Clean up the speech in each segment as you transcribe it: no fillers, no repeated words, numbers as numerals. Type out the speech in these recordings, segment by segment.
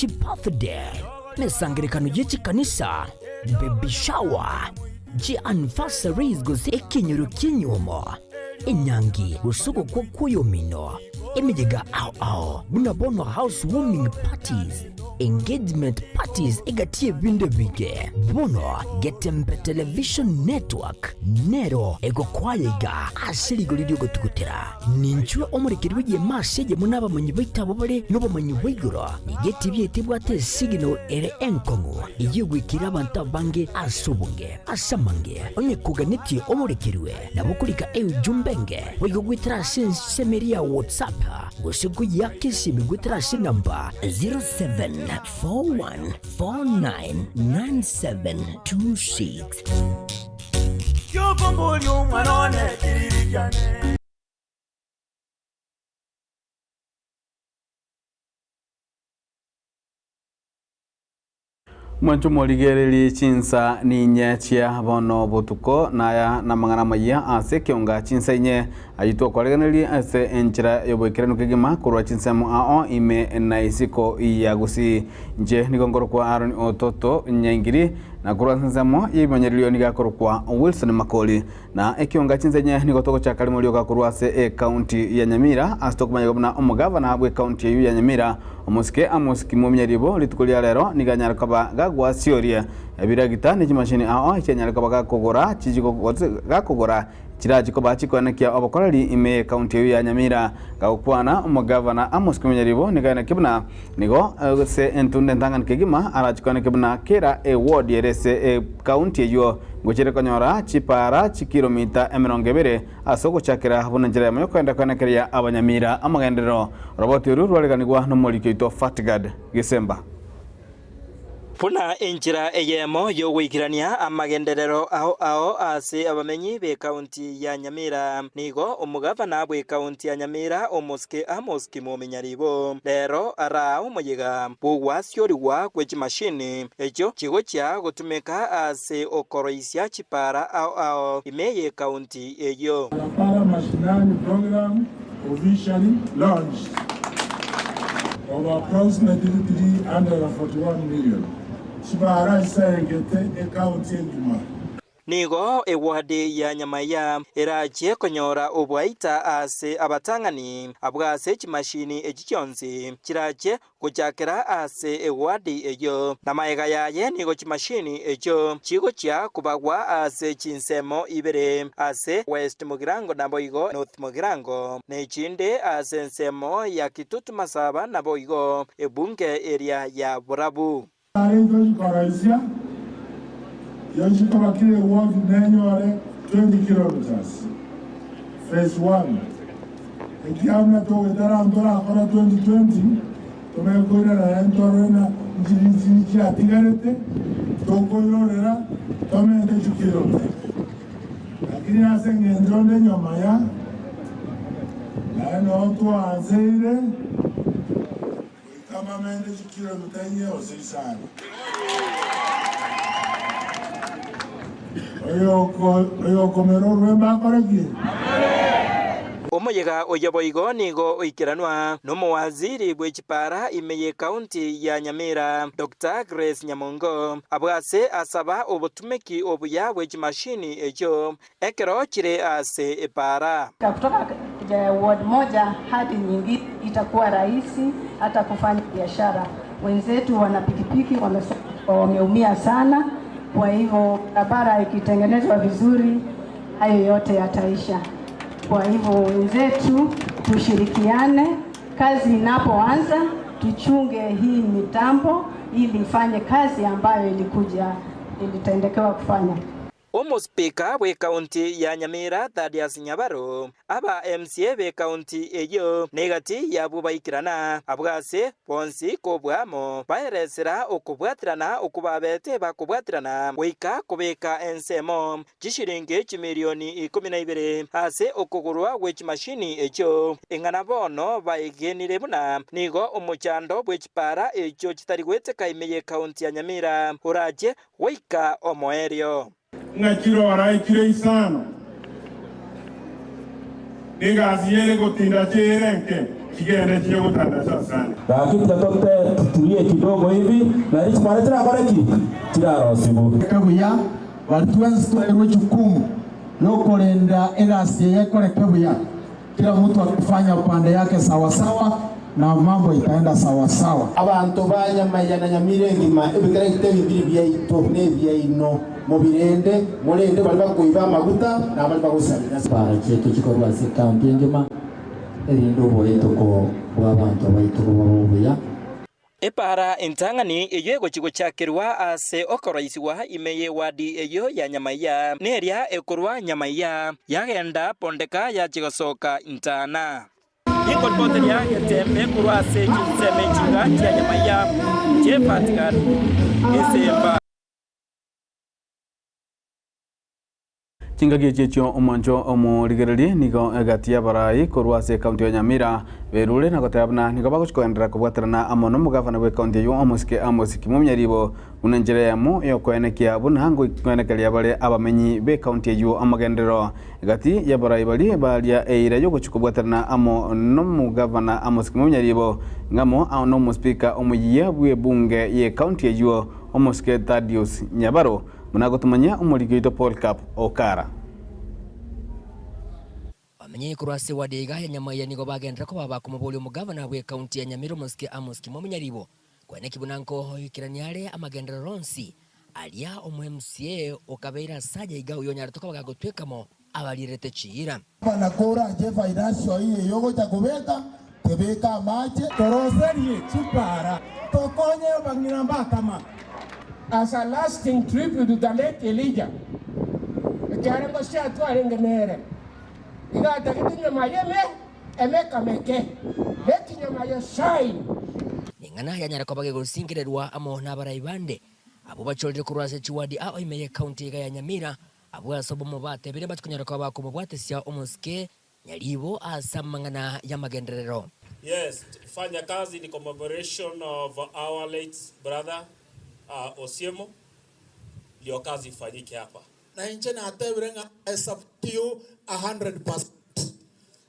birthday, nesangirikano y'iki kanisa, baby shower, anniversaries gusa ikinyuru kinyumo, inyangi gusuko kwa kuyomino, imijiga ao, bunabono housewarming parties, engagement parties igatie binde bige bono Getembe Television Network nero ego kwayiga asiri golidio gotugutera ninchwe omurikirwe ye masege munaba manyi bitabo bare nobo manyi wiguro igeti byetibwa te signal ere enkongo igwikira abantu bange asubunge asamange onye kuganiti omurikirwe nabukulika jumbenge wigwitira semeria WhatsApp gosigu yakisi bigwitira namba 0741499726 Mwancho moligereli chinsa ni nyachia bono botuko naya na mangana maya ase kionga chinsa inye ayito kwareganeli ase enchira yoboikirano kigima kurwa chinsa mu ao ime na isiko iyagusi nje nigongoro kwa Aaron Ototo nyangiri na kurwa nsamo yibonyerelio nigakoro kwa Wilson Makoli na ekionga chinsa inye nigotoko cha kalimolio ka kurwa se county ya Nyamira astokuma yobna omugavana abwe county ya Nyamira omusike mumyeribo litukulia lero niganyara kaba gagwa sioria ebiragita ni kimashini ao icyanyara kaba gakogora kijiko gakogora kiraji ko bakikwanakya abakorali ime county ya Nyamira gakwana umugavana Amos Kimenyeribo nigana kibna nigo se entunde ndangan kegima arachikwana kibna kera award yerese county yo ngochere konyora chipara chikilomita 70 asoko chakira bunanjira yayo kwenda kwanakya abanyamira amagendero roboti uru rwaleganirwa no molikito Fatgad Gisemba Puna enchira eyemo yo wikirania amagenderero ao ase abamenyi be county ya Nyamira nigo umugavana bwe county ya Nyamira omoske Amos Kimenyeribo lero ara umuyiga bugwasyoriwa kwechi machine echo chigo kya gutumeka ase okoroisya chipara ao imeye county eyo para machinani program officially launched of approximately 341 million. Chibara isayegete county Juma. Nigo ewade ya Nyamaya eraje konyora obwaita ase abatangani abwase chimashini echikyonzi kiraje kujakera ase ewade eyo namayega yaye nigo chimashini echo chigo kya kubagwa ase chinsemo ibere ase West Mugirango naboigo North Mugirango nechinde ase nsemo ya Kitutu Masaba naboigo ebunge area ya Burabu Yajikaba kile ward nenyore 20 kilometers. Phase 1. Ekiamna to wetara ndora akora 2020. Tumekora na entorena njirizi ya tigarete. Tokoyorera tome 20 kilometers. Lakini asenge ndronde nyomaya. Na no to azeire. Kama mende 20 kilometers yeo sisana. Omuyega oyaboigo nigo oikiranwa n'omuwaziri bw'ekipara imeye county ya Nyamira Dr. Grace Nyamongo abwase asaba obutumeki obuya bw'ekimashini ekyo ekero kire ase epara kutoka ward moja hadi nyingine itakuwa rahisi hata kufanya biashara. Wenzetu wana pikipiki wameumia sana. Kwa hivyo barabara ikitengenezwa vizuri hayo yote yataisha. Kwa hivyo wenzetu tushirikiane, kazi inapoanza tuchunge hii mitambo ili ifanye kazi ambayo ilitendekewa kufanya. Omuspika bwe county ya Nyamira Thaddeus Nyabaro aba MCA be county eyo negati yabubaikirana abwase bonsi kobwamo bayeresera okubwatirana okubabete bakubwatirana wika kubeka ensemo gishiringe kimilioni 12 ase okugurwa w'ekimashini ekyo engana bono bayigenire buna nigo omuchando bw'ekipara ekyo kitari gweteka imeye county ya Nyamira uraje wika omoerio ngakiro araikire isano Nigazi yele kutinda chirenke. Kigende chiyo kutanda sana. Lakini tatote tutulie kidogo hivi na hichi mara tena baraki. Tira rosibu. Kabuya walituanza kuelewa jukumu lokolenda egasi yekolekebuya. Kila mtu akifanya upande yake sawa sawa na mambo itaenda sawa sawa. Abantu banyamaya na Nyamira ngima ebikara gitebe bibiri byaito nebyaino mubirende mulende bali bakuiba amaguta na bali bagusabira para cyeto kikorwa sekampi ngima erindo boyeto ko bwabantu baito bobuya Epara entangani eyo gochigo chakirwa ase okoroisi wa imeye wadi eyo ya Nyamaiya neria ekorwa Nyamaiya yagenda pondeka ya chigosoka intana Iko pote ya getembe kurwa ase chinseme chinga ya Nyamaiya chepatikan esemba Chingagie checho omonjo omurigereri nigo gatia barai korwa se county ya Nyamira berule na gotabna nigo baguchikoendera kubwaterana amono mugavana we county yo amosiki mumyaribo unenjere yamo yokoenekia bunango koenekelia bale abamenyi be county yo amagendero gati ya barai bali balia eira yo gochikobwaterana amo no mugavana amosiki mumyaribo ngamo no muspika omuyiya bwe bunge ye county yo omosike Thaddeus Nyabaro munagotumanya umurigito Paul Cup Okara amenye kurwase wadega ya Nyamaiya nigo bagendera ko baba kumubuli umugavana we county ya Nyamira musike amuski mumenyaribo kwene kibunanko ikiraniare amagendera ronsi alia MCA okabeira saja igao yonyara toka bagagotwekamo abalirete chira Bana kora je financial hii yogo cha kubeka tebeka mache toroseri chipara tokonye bangiramba kama as a lasting tribute to the late Elijah. Kaya ngo siya tu arengenere. Ika takiti Nyamaiya emeka meke. Leti Nyamaiya shine. Ningana yanyara ko bagegosingirerwa amo nabaraibande abo bacholire kurwase chiwadi ao imeye county ya Nyamira abo asobo mubate bire batkunyara ko bakumubwate sia omuske nyalibo asamangana ya magenderero. Yes, fanya kazi ni commemoration of our late brother Osiemo ndio kazi ifanyike hapa na nje na atebirenga esaptio 100%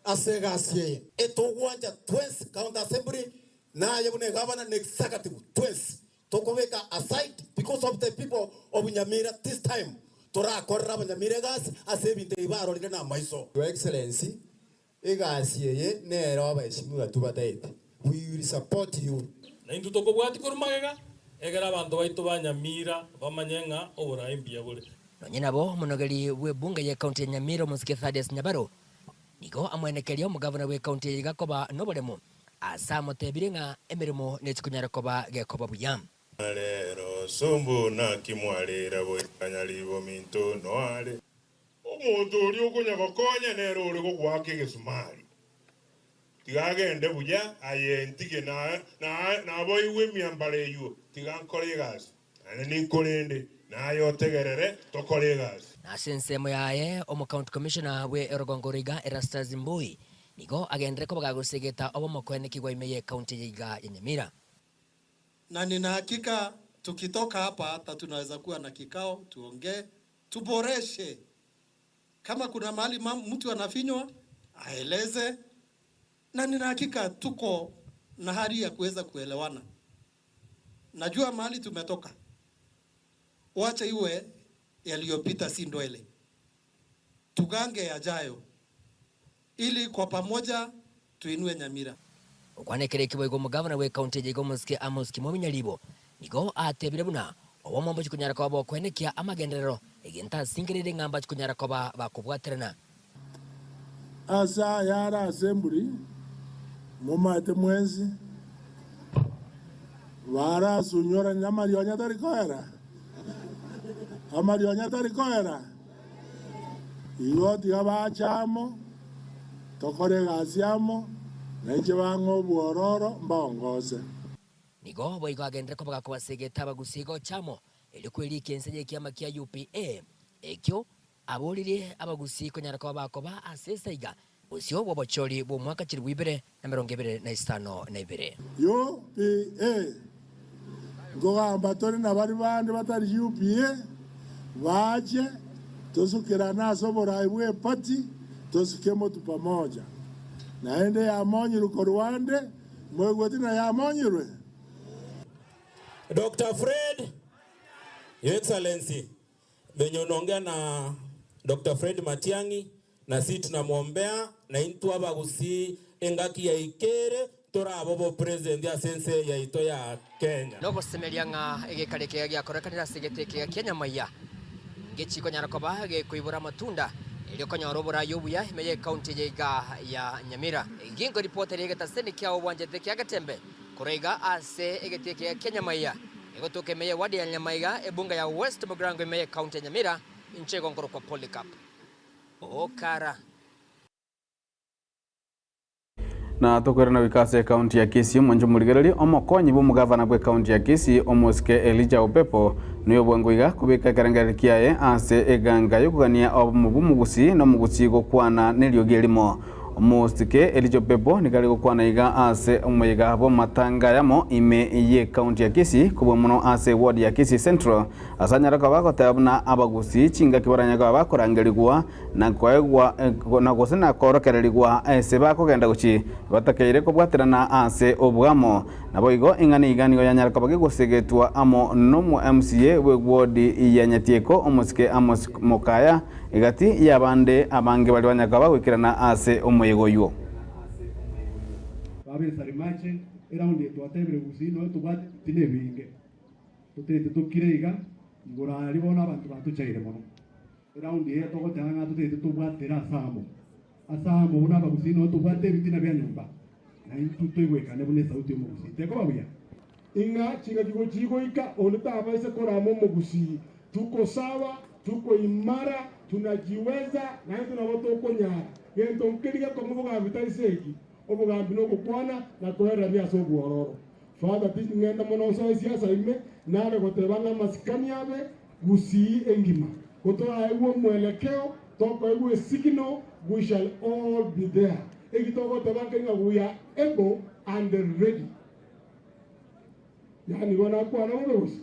asegasie etogwanja twice county assembly na yebune governor executive twice tokobeka aside because of the people of Nyamira this time tora korra Nyamira gas asebinte ibaro na maiso your excellency egasie ye nero abashimwa tubatete we will support you na indu tokobwati kurumagega egera abantu baitu ba Nyamira bamanyenga oburaimbi bure nonye nabo munogeri we bunge ya county ya Nyamira musike Thaddeus Nyabaro nigo amwenekeria omugavana we county ya Gakoba noboremo asa motebirenga emirimo netikunyara koba gekoba buyam Lero sombo na kimwalera bo kanyalibo minto noale omuntu oli okunya bakonya nero oli kugwake gesumali tigagende buya ayentige na boiwe miambale yu tigankole gas ani nikolende nayo tegerere tokole gas na sensemo yaye omu county commissioner we Erogongoriga Erastus Mbui nigo agendere ko bagagusegeta obo mokwenekigwa imeye county ya Nyamira na nina hakika tukitoka hapa hata tunaweza kuwa na kikao tuongee tuboreshe kama kuna mahali mtu anafinywa aeleze na nina hakika tuko na hali ya kuweza kuelewana. Najua mahali tumetoka. Wacha iwe yaliyopita si ndwele. Tugange yajayo ili kwa pamoja tuinue Nyamira. Ukwanekere kiboigo mugavana we county ya Gomoske Amos Kimominyalibo nigo atebire buna obo mombo chikunyara kwa bo kwenekia amagenderero egenta singirire ngamba chikunyara kwa bakubwaterana asa yara assembly mumate mwenzi vara sunyora nyamarionya tarikoera iyo tiga bachamo tokore gasiamo neche bango buororo mbongose nigo boigo agendere ko bagakubasegeta bagusigo chamo elikweli kenseje kiama kia UPA ekyo abolire abagusiko nyara ko bakoba asesaiga usio bobochori bo mwaka chirwibere na 2025 UPA ngogamba tori na bari bandi batari UPA baje tosukira naso borai bwe party tusikie tu pamoja. Naende ya Monyiru kwa Rwanda, mwegwetina ya Monyiru. Dr. Fred, Your Excellency, venye unaongea na Dr. Fred Matiang'i, na sisi tunamwombea na intu abagusi engaki ya ikere tora abobo president ya sense ya ito ya Kenya. Nogo semeria nga egekareke ya korekanira segeteke ya Kenya maya. Gechiko nyarakoba kuibura matunda ilio konyorobora yobuya imeye county ya Nyamira. Gingo reporter yegeta senikya obwanje teke agatembe. Kurega ase egeteke ya Kenya maya. Egotoke meye wadi ya Nyamaiga ebunga ya West Mugrango imeye county ya Nyamira inchego ngoro kwa Polycarp. Okara na tukwera na wikase county ya Kisii mwanjo muligereri omokonyi bu mugavana bwe county ya Kisii omoske Elijah Opepo niyo bwangoiga kubika karangari kiaye ase eganga yokugania omubu mugusi no mugusi gokwana nelyo gelimo omostike Elijah Opepo nikali gokwana iga ase omuyiga bo matanga yamo ime ye county ya Kisii kubwa muno ase ward ya Kisii Central asanyara kabako tabuna abagusi chinga kibaranya kabako rangeligwa na kwaegwa na gosena korokereligwa ase bakogenda guchi batakeire kubwaterana ase obwamo nabo igo ingani igani yanyara kabage gusegetwa amo nomu MCA we ward ya Nyatieko omusike Amos Mokaya igati yabande abange bali banyakaba wikirana ase omuyegoyo babiri sarimache eraundi twatebere gusino tubate tinebinge tutete tukirega ngora ribona abantu batuchaire mono eraundi ye togotanga tutete tubwatera asamo una bagusino tubate bitina bya nyumba na intutweka ne bune sauti mu gusite ko babuya inga chigo ika oneta abaise koramo mu gusi tuko sawa tuko imara tunajiweza na tunawatoko nyara gento nkiriga ko mubuga bitaiseki obugambi no gukwana na kwera bya so buororo father this ngenda mono so siasa ime nare gotebana masikani abe gusi engima kutoa ewo mwelekeo toko ewo signal we shall all be there egitoko tabanka we are able and ready yani wana kwa na urusi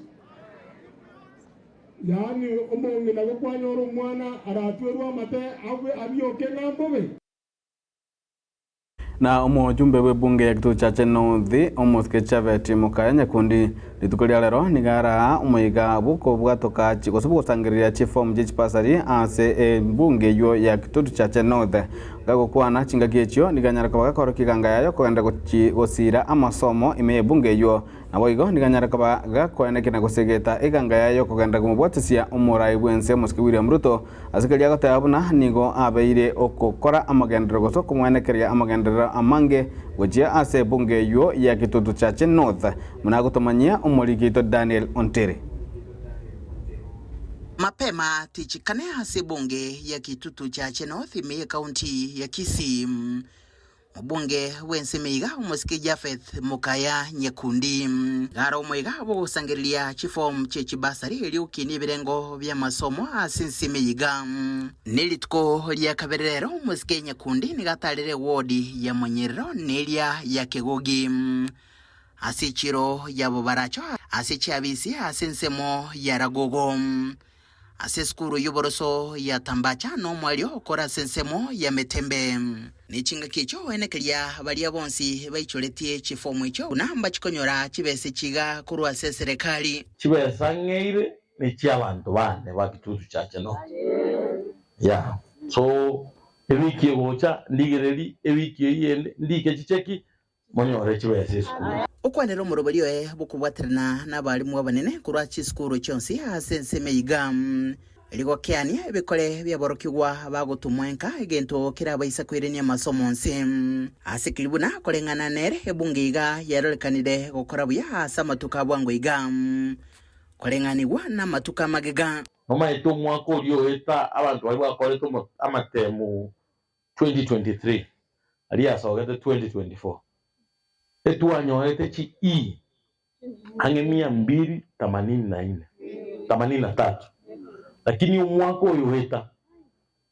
yani omonge na gokwanyoro mwana aratwerwa mate awe abiyoke nambobe na omujumbe we bunge ya kituo cha North omoske Chaveti Mokaya Nyakundi litukolia lero nigara umuyiga buko bwatoka chikosubu gusangirira chifom jechipasari ase bunge yo ya kituo cha North gago kwana chinga kiechyo niganyara kabaga koro kiganga yayo kwenda gosira amasomo ime bunge yo nabo igo niganyara kabaga kwenda kina gusegeta iganga yayo kugenda kumubotisia umurai bwense Muski William Ruto asikelia gotabuna nigo abeire okokora amagendero goso kumwenekeria amagendero amange gojia ase bunge yo ya kituo cha North munagotomanyia umuligito Daniel Ontere. Mapema tichikane ase bunge ya kitutu cha North ime county ya Kisii mbunge wensemeiga umuske Jafeth Mokaya Nyakundi gara umwega bo sangirilia chifom chechibasari eliukini birengo bya masomo asinsemeiga nilitko lya kaberero umuske Nyakundi nigatalire wodi ya Monyero nelia ya Kegogi asichiro ya bobaracho asichabisi asensemo ya Ragogo aseskuru yuboroso ya Tambacha no mwalio kora sensemo ya Metembe nichinga kicho enekelia balia bonsi baicholetie chifomu icho namba chikonyora chibese chiga kurwa serikali chibesangeire ni chiabantu bane bakitutu chache no ya so ebiki gocha ndigereri ebiki yende ndike chicheki monyore chibese skulu ukwanero muroberio bukubwaterana nabalimu abanene kurwa chiskuru chonsi asensemeiga Ligokeania ebikole byaborokigwa bagotumwenka egento kirabaisa kwirenia masomo nsi asikilibuna kolengana nere ebungiga yarolekanire gukora buya asamatuka bwangoiga kolenganirwa na matuka magega nomaito mwaka olio eta abantu bali bakoleto amatemu 2023 ali asogete 2024 etuanyoete chi ange 284 lakini umwaka uyu weta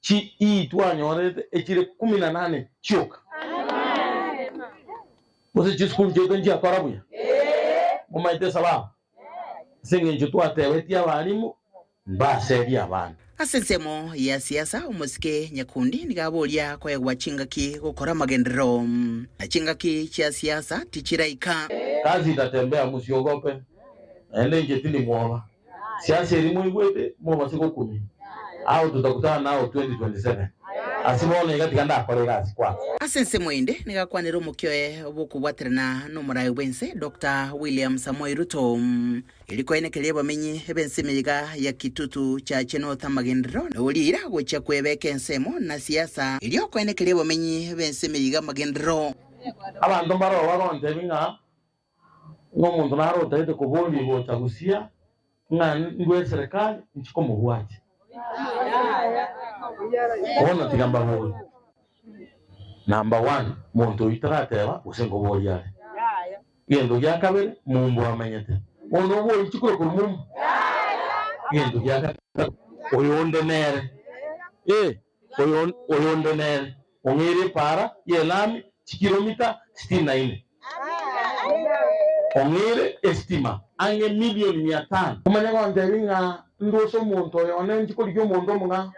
chi tuanyorete echire 18 choka mose chiskulu cheto njia karabuya mumaite sababu singe njo tuatewetia abalimu mbaseri abantu Asensemo ya siasa umusike Nyakundi nigaboria kwa wachingaki gukora magendero na chingaki cha siasa tichiraika. Kazi itatembea, msiogope. Ende njetini muoba. Siasa elimu igwete muoba siko 10. Au tutakutana nao 2027. Asimone gatikanda akore kazi kwa. Asensemo inde nigakwanira mukyoe bukubwatirana no murai wense Dr. William Samoei Ruto iliko enekelie bamenyi ebensemiga ya kitutu cha Chenotha magendero ulira gwecha kwebeka ensemo na siasa ilioko enekelie bamenyi ebensemiga magendero. Abantu baro baronte binga n'omuntu narota ite kuboli bochagusia nga ngwe serikali nchiko muhwaje. Ona tigamba ngo number 1 muntu itarateba usengo boyale yendo yakabere mumbo amenyete ono bo ichikoro ku mumbo yendo yakabere oyonde nere oyonde nere ongere para yelami kilomita 64 ongere estima ange milioni 500 kumanya kwande binga ndoso muntu oyone nchikoro kyo muntu munga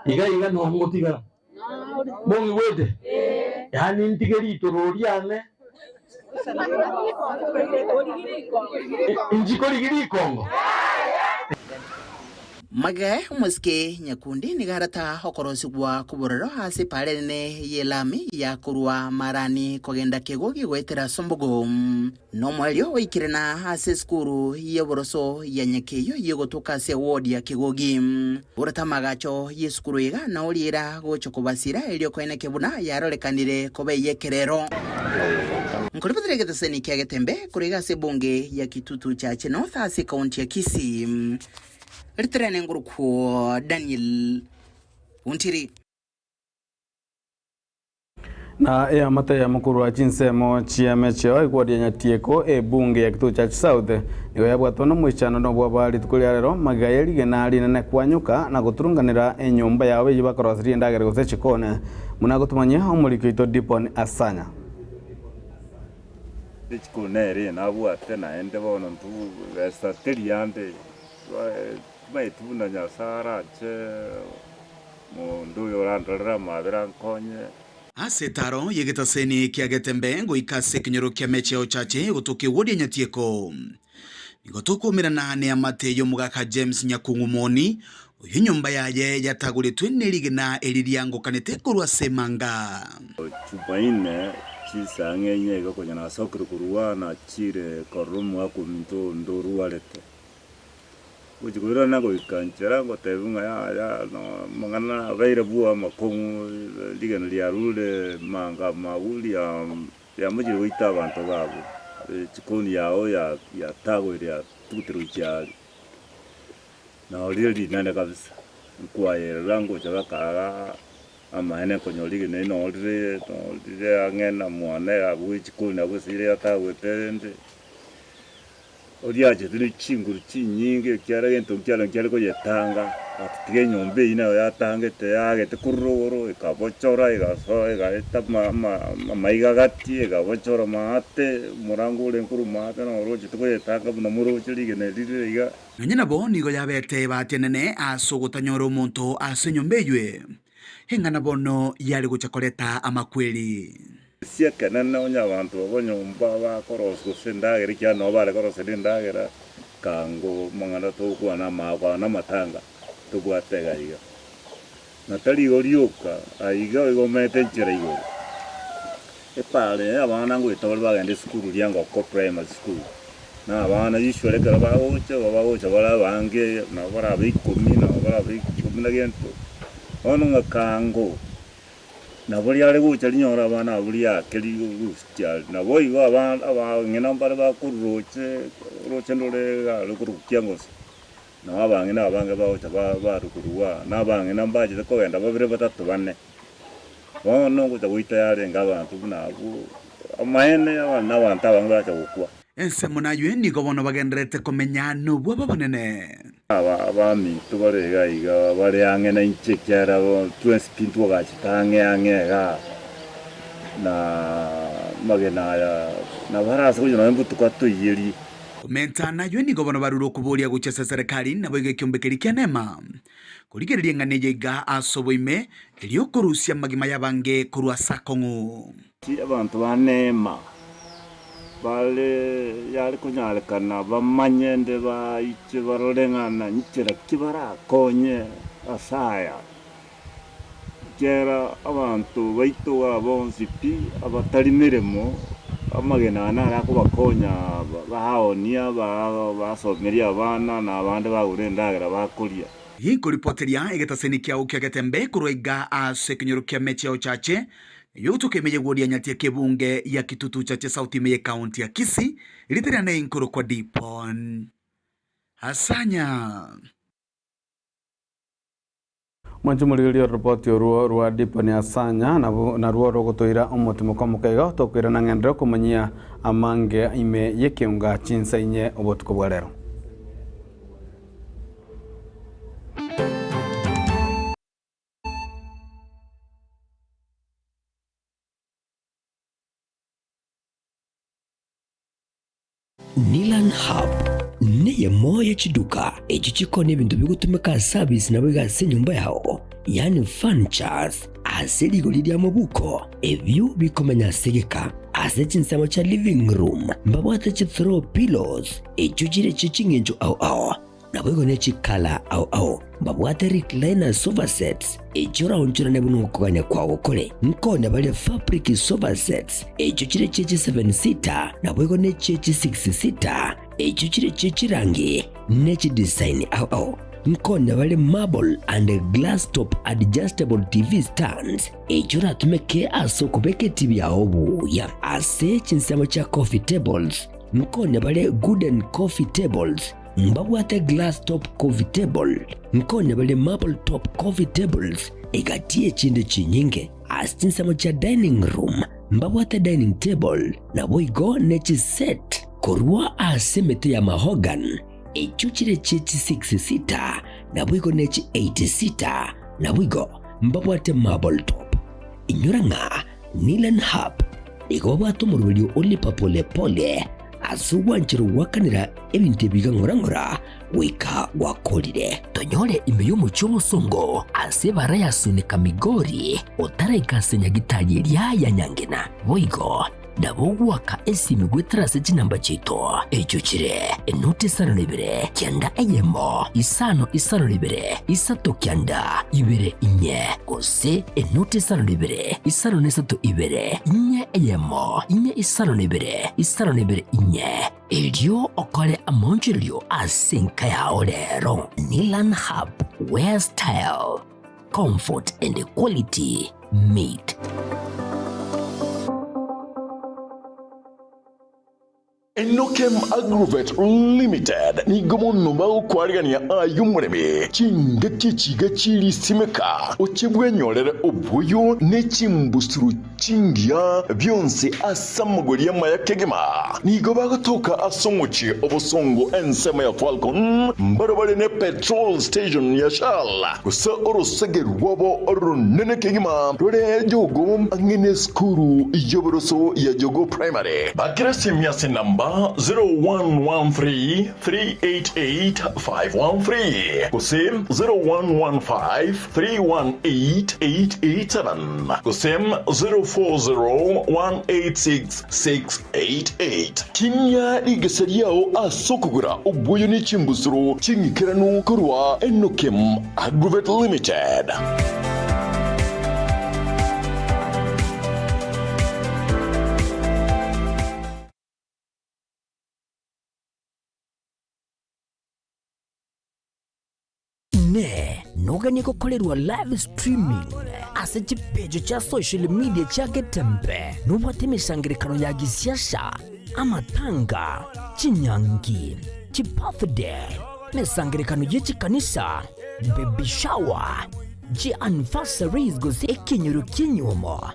iga no ngotigara Mongi wede. Yani ntigeri tororiane. Njikori giri Kongo. Magae umuske Nyakundi nigarata hokorosigwa kuborero hasi parene yelami ya kurwa marani kogenda kegogi gwetera sombogo no mwelio wikirena hasi skuru yeboroso ya Nyakeyo yegotoka se wodi ya kegogi urata magacho yeskuru iga na olira gocho kubasira elio kwene kebuna yarolekanire kobe yekerero Nkolipatere geseni kiagetembe kuriga se bonge ya kitutu cha Chenotha hasi kaunti ya Kisii Ritrene nguruku Daniel Untiri. Na ya mata ya mukuru wa chinsemo chia mecheo ikwadia nyatieko bunge ya kituo cha South niyo yabwatwa no mwichano no bwabali tukulia rero magayeli genali nene kwanyuka na guturunganira enyumba yawe yibakorosiri ndagere gose chikone muna gutumanya omuriko ito Dipon Asanya Chikone na bwate na ende bono ntu vestatiriande maituna nyasara che mundu yorandora mabera nkonye Asetaro yegetaseni kiagetembe ngo ikase kinyoro kya mecheo chache gutuki wodi nyatieko nigotuko mirana ne amateyo mugaka James Nyakungumoni uyu nyumba yaye yatagulitwe nerigena eliriango kanete kurwa semanga chupaine chisange nyego konyana sokru kurwa na chire korumu akunto ndorualete Ujigura na go ikanchera go tebunga ya no mangana vaira bua makongu ligana liarule manga mauli ya mujiri wita abantu babo chikoni yao ya tago ya tuturu chali na olili nane kabisa kwa rango chaga kara ama ene konyoli ne no olile angena mwane abu chikoni abu sire ya tago tende Oriaje tuli chinguru chinyinge kyara gento kyala ko yetanga atige nyombe ina yatanga te yagete kuroro ikabochora igaso igaita maiga gati igabochora mate murango lenkuru mate no roje to yetanga no muro chilige ne liga Nyina bo nigo yabete batenene asogotanyoro omuntu asenyombe hengana bono yali guchakoleta amakweli Siaka nana onya abantu babonyomba bakorosko sendagere kya no bare korose ndagera kango mangana to kuana makwa na matanga to gwatega iga natali gorioka aiga igomete nchira igo epale abana ngo itoro bagende school lyango ko primary school na abana yishwele kala baocha bala bange na bara bikumi na bara bikumi na gento ono ngakango na buli ale gucha linyora bana buli akeli gucha na boyi aba ngena mbare ba kuroche ndole ga lokurukyango na abange na abange ba rukuruwa na abange na mbaje ko genda babire batatu bane bono gucha guita yale ngabantu nabo amaene abana abantu abange bacha gukwa Ensemo na yue nigo bono bagendrete komenya no bwaba bonene abami tubarega iga bare angena inchekyara bo twespintu gachitange angega na magena ya na barasa kujina mbutu kwatuyiri komenta nayo ni gobono baruro kuboria guchesa serikali na boige kiombekeri kia nema kurigereria ng'ane ga asoboime eliokorusia magima yabange kurwa sakongu ti abantu banema bale yali kunyalekana bamanyende baiche barorengana nchira kibara konye asaya kera abantu baitu abonzi pi abatari miremo amagena nara kubakonya bahaonia basomeria abana na abandi bagurendagera bakuria hiko ripoteria egetaseni kiao kiagetembe kuroiga ase kinyoro kia Mecheo Chache yotukemeje guoria nyatia kebunge ya Kitutu Chache South Meye County ya Kisii iliteria na inkoro kwa Dipon Hasanya Mwanchumuligirio ripoti ruwa Dipon Hasanya na ruwa rogotoira omotimo kwa mukaiga tokwira na ng'endero kumanyia amange ime yekiunga chinsa inye obotuko bwa lero. Nilan Hub niye moya chiduka echi chikone bintu bigutumika service na bigase nyumba yao yani furnitures asiligo lidia mabuko evyo bikomanya segeka ase chinsamo cha living room mbabwate chi throw pillows echujire chichingenjo au na bwego ne chikala au mbabwate recliner sofa sets echora onchora ne bunu kuganya kwa okole nkone bale fabric sofa sets echujire chechi 7 seater na bwego ne chechi 6 seater echujire chechi rangi nechi design au nkone bale marble and glass top adjustable TV stands echora tumeke aso kubeke TV ya obu ya ase chinsamo cha coffee tables nkone bale wooden coffee tables mbabwate glass top coffee table nkone bale marble top coffee tables egatie chinde chinyinge asinsamo cha dining room mbabwate dining table na boigo nechi set korwa asemete ya mahogan echuchire chechi 6 seater na boigo nechi 8 seater na boigo mbabwate marble top inyuranga Nilan Hub igobwato murulio olipa pole pole asuwanchiro wakanira ebintu biga ngorangora wika wakolire tonyole imeyo muchobo songo asebara yasunika migori otareka senya gitali ya nyangena boigo dabogwaka esimi gwetrase chinamba chito echuchire enote sano libere kyanda eyemo isano libere isato kyanda ibere inye kose enote sano libere isano nesato ibere inye eyemo inye isano libere inye elio okole amonjilio asenka ya olero Nilan Hub where style comfort and quality meet. Enokem Agrovet Limited ni gomono ba kwarigania ayumureme chingeki chigachiri simeka ochebwenyorere obuyo ne chimbusuru chingia byonse asamugoria mayakegema ni goba gotoka asongochi obosongo ensema ya Falcon mbarabare ne petrol station ya Shell gusa orosege rwabo orunene kegema rore jogo angene skuru yoboroso ya jogo primary bakirasi miase namba 0113-388-513 Kusem 0115-318-887 Kusem 040-186-688 Kinya igeseriao asokugura obuyo ni chimbusuro chingikiranu kurwa Enokem Agrovet Limited. Nogani kukolerwa live streaming ase chipejo cha social media chake tembe nubwate misangirikano ya gisiasha amatanga chinyangi chibirthday misangirikano yechikanisa baby shower anniversaries gozi ekinyoro kinyumo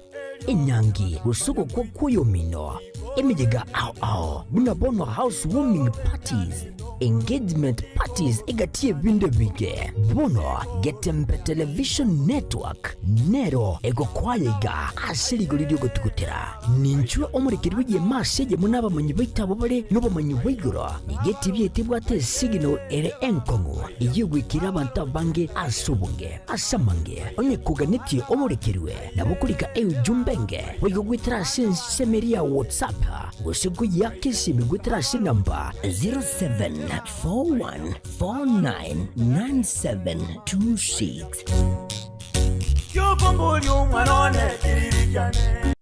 inyangi usuko kwa kuyo mino emijega au bunabono housewarming parties engagement parties igatie vinde vige bono getembe television network nero ego kwaiga asirigo lidio gotugutera ninchwe omurikiri wiye maseje munaba manyi baitabo bale nobo manyi baigoro igeti byetibwate signal ere enkongu igwikira abantu bange asubunge asamange onye kuganitie omurikiriwe nabukulika jumbenge wigwitira semeria WhatsApp usiku yake simigwitira namba 0741499726 yo bomboli umwanone kiririjane.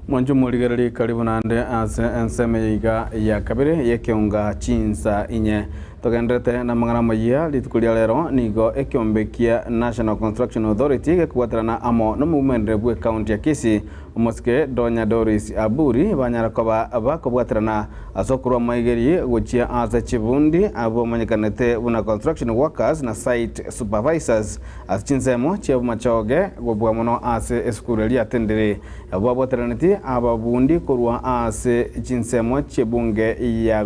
Mwanju muligereri karibu nande enseme yiga ya kabiri yekeunga chinsa inye togendete na mangana maya litukulia lero nigo ekiombekia National Construction Authority gekuwatirana amo no mumendre bwe county ya Kisii umuske Donya Doris Aburi banyarakoba bakobwatirana asokurwa maigeri guchia asa chivundi abo manyikanete buna construction workers na site supervisors achinsemo chia machoge gobwa mono ase eskureli atendere abo bwatirana ababundi kurwa ase chinsemo chebunge ya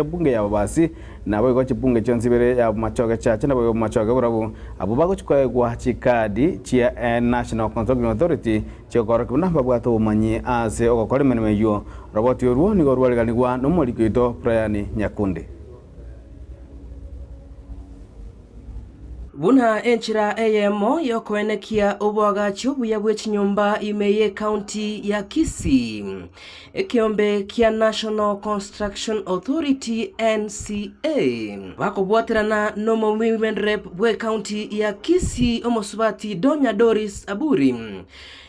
bunge ya babasi na bwo chibunge chonsibere ya machoge chache na bwo machoge burabu abo bago chikwa chikadi chia National Construction Authority chokora kuna babwato manyi ase okokore meneyo roboti oruo ni gorwa leganigwa no molikito Brian Nyakundi. Buna enchira AMO yokoenekia obwaga chubuya bwechinyumba imeye county ya Kisii. Ekiombe kia National Construction Authority NCA. Wako bwatirana nomo women rep bwe county ya Kisii omosubati Donya Doris Aburi.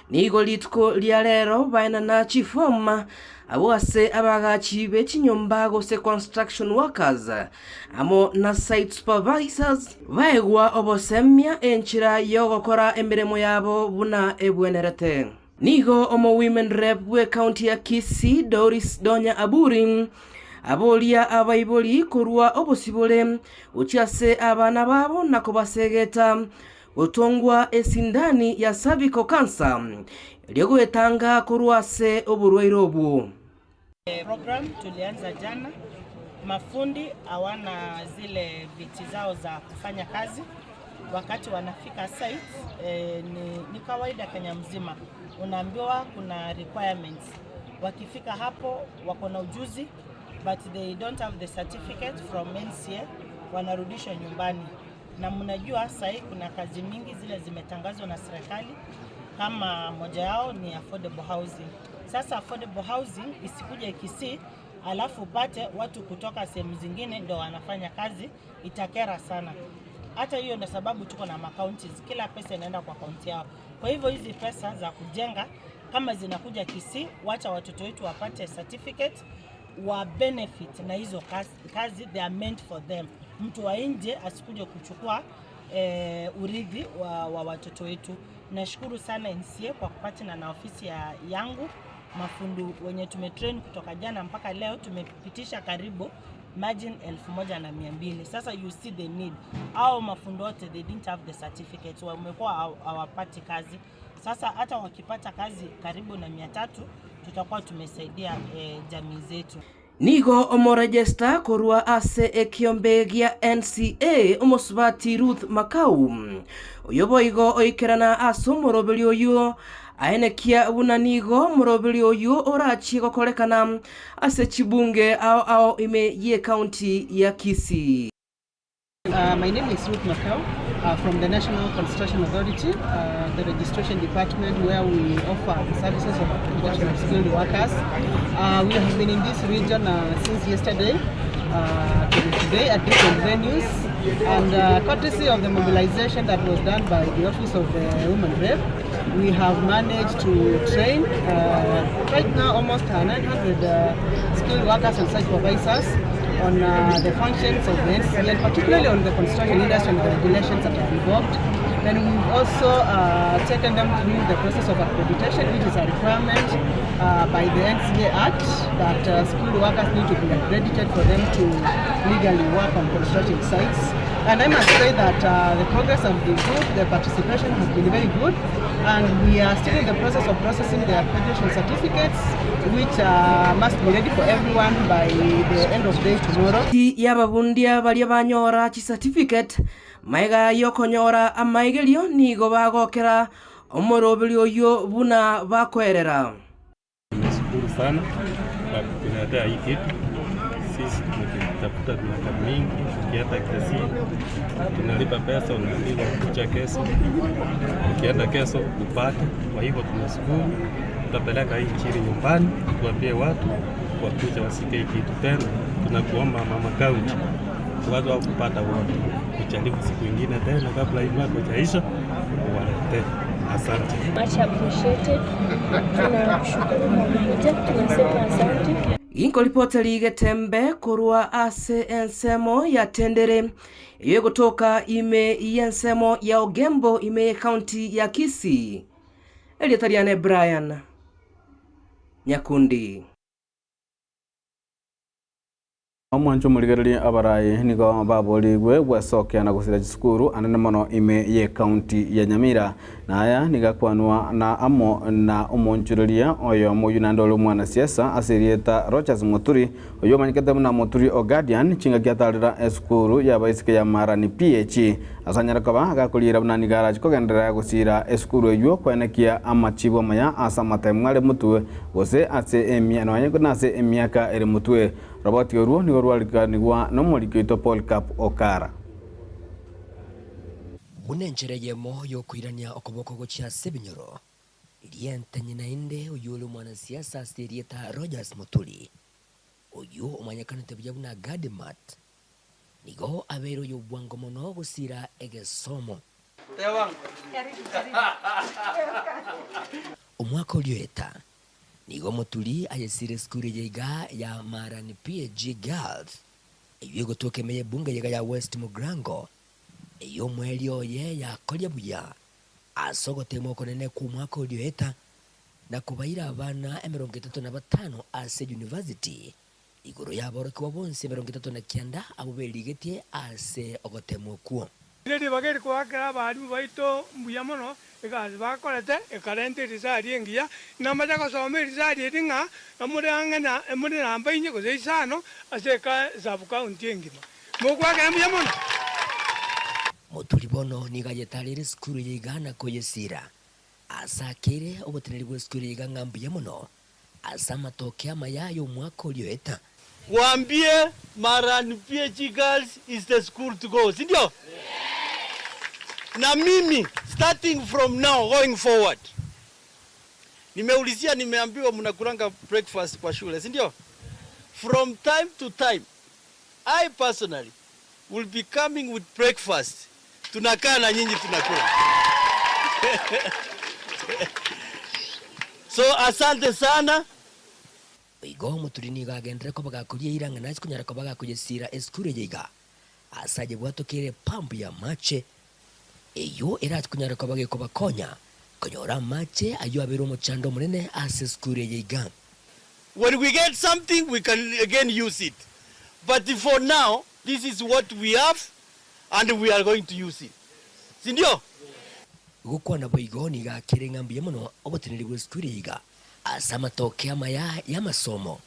Nigo litko lialero baina na chifoma abwase abagachi bechinyumba gose construction workers amo na site supervisors baegwa obosemia enchira yogokora emiremo yabo buna ebwenerete. Nigo omo women rep we county ya Kisii Doris Donya Aburi abolia abaiboli kurwa obosibole uchiase abana babo nakobasegeta utongwa esindani ya cervical cancer liogwetanga kurwase oburwaire obu. Program tulianza jana, mafundi hawana zile viti zao za kufanya kazi. Wakati wanafika site ni kawaida Kenya mzima unaambiwa kuna requirements. Wakifika hapo wako na ujuzi but they don't have the certificate from NCA, wanarudishwa nyumbani. Na mnajua sasa kuna kazi mingi zile zimetangazwa na serikali, kama moja yao ni affordable housing. Sasa affordable housing isikuje Kisii alafu upate watu kutoka sehemu zingine ndio wanafanya kazi, itakera sana. Hata hiyo ndio sababu tuko na counties, kila pesa inaenda kwa kaunti yao. Kwa hivyo hizi pesa za kujenga kama zinakuja Kisii, wacha watoto wetu wapate certificate, wa benefit na hizo kazi they are meant for them. Mtu wa nje asikuje kuchukua urithi wa watoto wetu. Nashukuru sana NCA kwa kupatana na ofisi yangu. Mafundu wenye tumetrain kutoka jana mpaka leo tumepitisha karibu margin 1200. Sasa you see the need. Hao mafundu wote they didn't have the certificate, wamekuwa hawapati kazi. Sasa hata wakipata kazi karibu na 300 tutakuwa tumesaidia jamii zetu. Nigo omorejesta korwa ase ekiombe gia NCA omosubati Ruth Makau. Oyoboigo oikerana aso morobeli oyo aenekia buna nigo morobeli oyo orachi gokorekana ase chibunge ao ime ye county ya Kisii. My name is Ruth Makau from the National Construction Authority, the registration department where we offer the services of production of skilled workers. We have been in this region since yesterday to today at different venues, and courtesy of the mobilization that was done by the Office of the Women Rep, we have managed to train right now almost 900 skilled workers and site supervisors on the functions of the NCA, and particularly on the construction industry and the regulations that are involved. Then we've also taken them through the process of accreditation, which is a requirement by the NCA Act that skilled workers need to be accredited for them to legally work on construction sites. And I must say that the progress has been good, the participation has been very good, and we are still in the process of processing the accreditation certificates, which must be ready for everyone by the end of day tomorrow. Yababundia balia banyora chi certificate maiga yokonyora amaigelio nigo bagokera omorobelio yo buna bakwerera. Nashukuru sana kwa kutuletea hii kitu. Sisi tumetafuta miaka mingi, tukienda kesi tunalipa pesa, unalipa kucha kesho, ukienda kesho upate. Kwa hivyo tunashukuru, tutapeleka hii chini nyumbani, tuambie watu wakuja wasike hii kitu tena. Tunakuomba mama kaunti, watu wa kupata wote, kujaribu siku nyingine tena kabla hii mwaka ujaisha, walete. Asante. Much appreciated. Tunashukuru mmoja, tunasema asante. Inko ripoti Getembe kurwa ase ensemo ya tendere iyo kutoka ime yensemo ya Ogembo ime county ya Kisii. Eliatariane Brian Nyakundi. Omwancho muligereri abarayi nigo baboligwe gwasokya na gusira gisukuru anene mono ime ye county ya Nyamira na aya nigakwanwa na amo na omonchureria oyo moyunandolo mwana siasa asirieta Rogers Muturi oyo manyikete na Muturi o Guardian chinga kyatalira esukuru ya baisike ya Marani PH asanyara kaba agakulira bunani garage kogendera gusira esukuru eyo kwenekia amachibo maya asamate mwale mutwe gose ase emia no anyeko nase emiaka ere mutwe roboti oruo ni rwalikaniwa no molikito Paul Cap Okara munenjere yemo yo kwirania okoboko gocha sebinyoro iliente nyina inde uyulu mwana siasa serieta Rogers Muturi uyu omanyakanete byabuna Gadimat nigo abero yo bwango mono gusira egesomo umwaka ulioeta nigo Muturi ayesire skuru yega ya Marani PG Girls iyo gotoke meye bunga yega ya West Mugrango iyo mweli oye ya kolya buya asogote moko nene ku mwaka ulioeta na kubaira abana 35 ase university igoro yaborokiwa bonse 39 abo beligetie ase ogotemo kuo Nedi bageri kwakira abarimu baito mbuya mono ekazi bakorete ekarente risari engiya namaja gosoma risari ringa amurangana emuri namba inye gozeisano aseka Sub County engima mokwakira mbuya mono Muturi bono nigayetalire skuru yigana koyesira asakire oboteneri bwe skuru yiganga mbuya mono asa matokea mayayo mwaka ulioeta waambie Marani PG Girls is the school to go, sindio? Yeah. Na mimi starting from now going forward nimeulizia, nimeambiwa mnakulanga breakfast kwa shule, sindio? From time to time I personally will be coming with breakfast, tunakaa na nyinyi tunakula. So asante sana. Igo Muturi nigagendera ko bagakurie iranga nasi kunyara ko bagakuyesira eskure yiga asaje bwatokere pampu ya mache eyo erat kunyara ko bageko bakonya konyora mache ayo abero muchando munene ase skure yiga. When we get something we can again use it, but for now this is what we have and we are going to use it, sindio? Gukwana boigo nigakire ngambiye muno oboteneri bwe skure yiga asa matokea maya ya masomo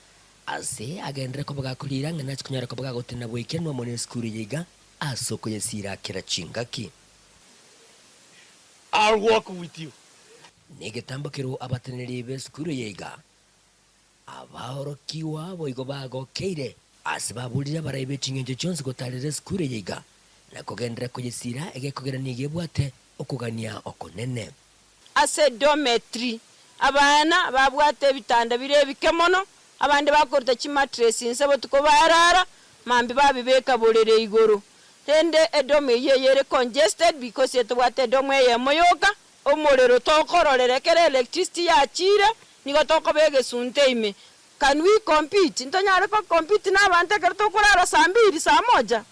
ase agendera ko bagakurira ngana kunyara ko bagagotena bwekenwa mu skuru yiga asoko yesira kira chingaki. I'll work with you. Negetambakiro abateneri be skuru yiga abahorokiwa boigo bagokeire ase babulira baraibe chingenje chonse gotalire skuru yiga na kugendera ko yesira egekogera nigebwate okugania okonene ase dormitory abana babwate bitanda birebike mono abandi bakorta chimatress insabo tuko barara mambi babibeka bolere igoro tende edome yeyere congested because yetwate edome ye moyoka omorero tokororere kere electricity yachire nigo tokobege sunteime Can we compete? Ntonyale ko compete na abantu kerto kurara saa 2 saa 1.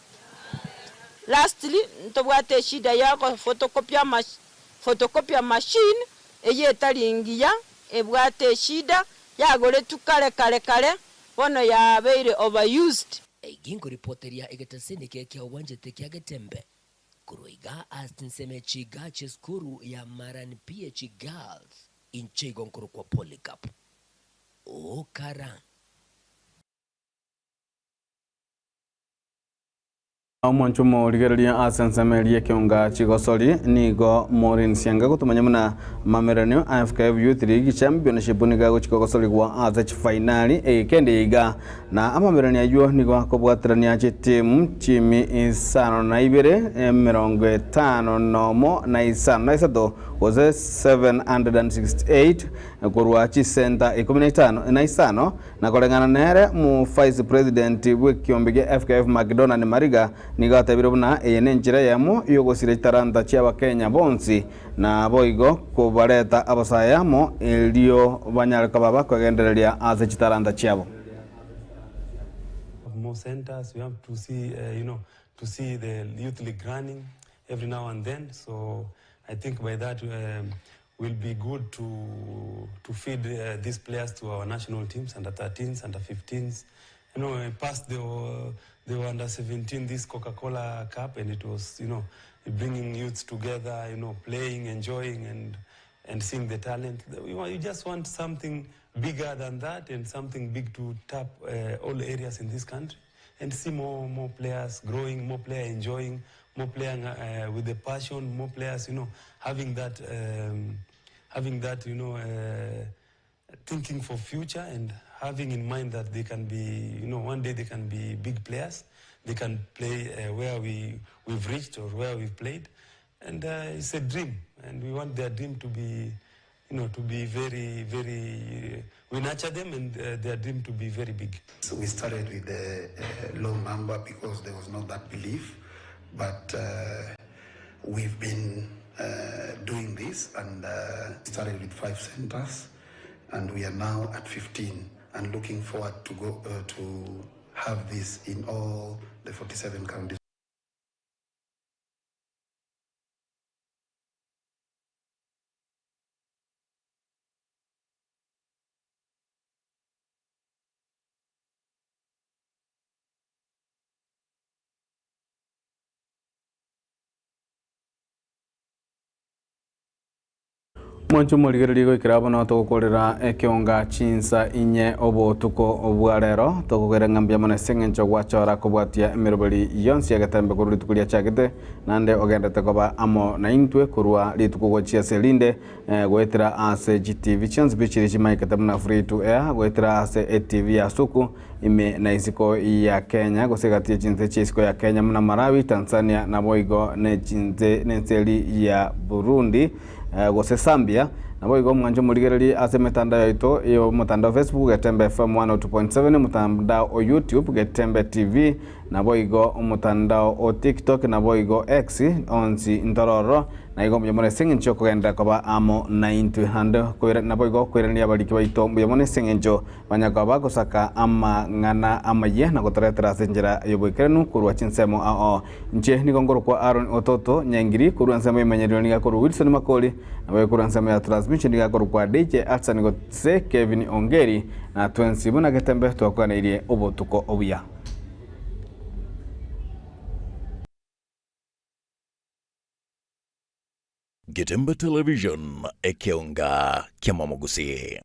Lastly, ntobwate shida yako photocopy machine eyetalingia ebwate shida yagole tukale kale bono ya beire overused. Egingo reporteria egetasini kia uwanje tekia getembe. Kuruiga astinseme chiga cheskuru ya Maran PH Girls. Inchego nkuru kwa Polycarp. Okara. Mwanchumo ligerelia asensemelia kionga chigosoli nigo Maureen Sianga gutumanya muna mameranio AFKF Youth League Championship niga guchigosoli gwa azach finali ekende iga na amamerania yo nigo akobwatirania timu chimi 52 nomo na 5 was 768 kurwa chi center 15 na 5 na kolengana nere mu vice president w'ekiombege FKF McDonald Mariga nigatabiro buna eyene njira yamo yogosire taranta cia Kenya bonsi na boigo kubareta abasayamo elio banyarika baba kwagendereria ase chitaranta ciabo. More centers, we have to see to see the youth league running every now and then, so I think by that will be good to feed these players to our national teams, under 13s, under 15s. Past the under 17 this Coca-Cola Cup, and it was bringing youths together, playing, enjoying, and seeing the talent. You just want something bigger than that, and something big to tap all areas in this country, and see more players growing, more players enjoying, more players with the passion, more players having that thinking for future, and having in mind that they can be one day they can be big players. They can play where we've reached or where we've played, and it's a dream, and we want their dream to be to be very, very, we nurture them, and their dream to be very big. So we started with a low number because there was not that belief, but we've been doing this, and started with 5 centers, and we are now at 15, and looking forward to go to have this in all the 47 counties. Mwanchu muligereri ikirabo no tugukorera ekionga chinsa inye obotuko obwarero tugugera ngambia mona sengencho gwachora kubwatia emirobali yonsi agatambe kururi tukulia chagete nande ogendete koba amo na intwe kurwa lituko chia selinde gwetira ase GTV chance bichiri chimaikete muna free to air gwetira ase ATV ya suku ime na isiko ya Kenya gosegatia chinse chisiko ya Kenya muna Malawi Tanzania na boigo ne chinse nenseli ya Burundi gose Zambia na boigo mwanjo muligereri ase metandao yaito iyo mutandao Facebook Getembe FM 102.7 mutandao o YouTube Getembe TV na boigo mutandao o TikTok na boigo X onsi ndororo na igo muyamone sengencho kugenda koba amo 900 koira na boigo koirania baliki baito muyamone sengencho banyakaba gosaka ama ngana amaye na gotoretera senjera yoboikerenu kurwa chinsemo ao nche nigongoro kwa Aaron Ototo nyangiri kurwa nsemo imenyerero niga kuru Wilson Makoli na boigo kurwa nsemo ya transmission niga kuru kwa DJ Atsan gotse Kevin Ongeri na Twensi buna Getembe twakwana irie obotuko obuya. Getembe Television ekionga kia Mwamogusi.